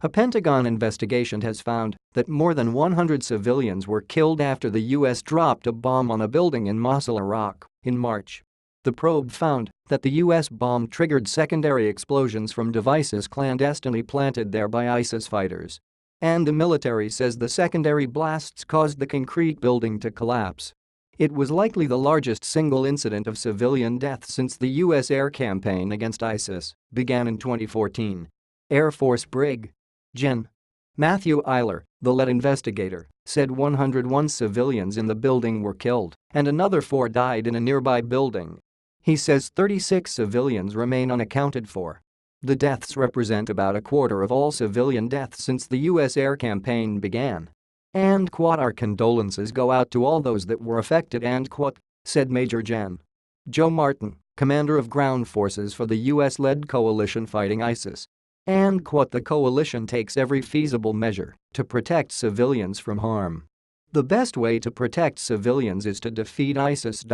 A Pentagon investigation has found that more than 100 civilians were killed after the U.S. dropped a bomb on a building in Mosul, Iraq, in March. The probe found that the U.S. bomb triggered secondary explosions from devices clandestinely planted there by ISIS fighters. And the military says the secondary blasts caused the concrete building to collapse. It was likely the largest single incident of civilian death since the U.S. air campaign against ISIS began in 2014. Air Force Brig. Gen. Matthew Eiler, the lead investigator, said 101 civilians in the building were killed and another 4 died in a nearby building. He says 36 civilians remain unaccounted for. The deaths represent about a quarter of all civilian deaths since the U.S. air campaign began. And our condolences go out to all those that were affected, said Major Gen. Joe Martin, commander of ground forces for the U.S.-led coalition fighting ISIS. And the coalition takes every feasible measure to protect civilians from harm. The best way to protect civilians is to defeat ISIS.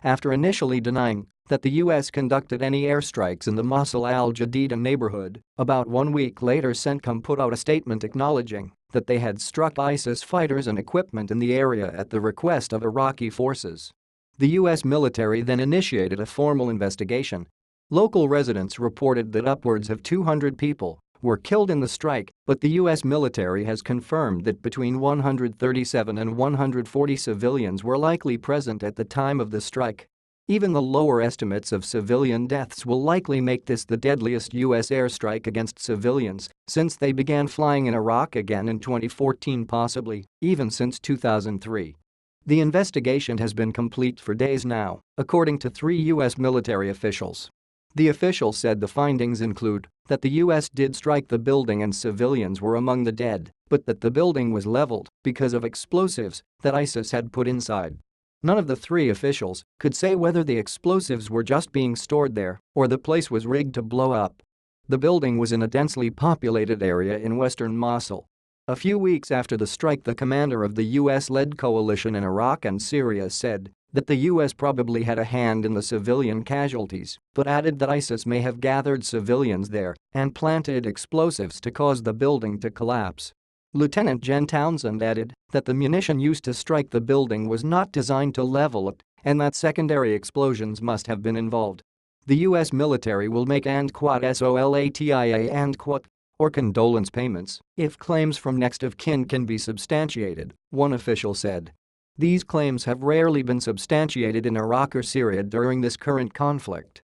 After initially denying that the U.S. conducted any airstrikes in the Mosul al-Jadida neighborhood, about 1 week later CENTCOM put out a statement acknowledging that they had struck ISIS fighters and equipment in the area at the request of Iraqi forces. The U.S. military then initiated a formal investigation. Local residents reported that upwards of 200 people were killed in the strike, but the U.S. military has confirmed that between 137 and 140 civilians were likely present at the time of the strike. Even the lower estimates of civilian deaths will likely make this the deadliest U.S. airstrike against civilians since they began flying in Iraq again in 2014, possibly even since 2003. The investigation has been complete for days now, according to 3 U.S. military officials. The official said the findings include that the U.S. did strike the building and civilians were among the dead, but that the building was leveled because of explosives that ISIS had put inside. None of the 3 officials could say whether the explosives were just being stored there or the place was rigged to blow up. The building was in a densely populated area in western Mosul. A few weeks after the strike, the commander of the U.S.-led coalition in Iraq and Syria said that the U.S. probably had a hand in the civilian casualties, but added that ISIS may have gathered civilians there and planted explosives to cause the building to collapse. Lieutenant Jen Townsend added that the munition used to strike the building was not designed to level it and that secondary explosions must have been involved. The U.S. military will make SOLATIA or condolence payments if claims from next of kin can be substantiated, one official said. These claims have rarely been substantiated in Iraq or Syria during this current conflict.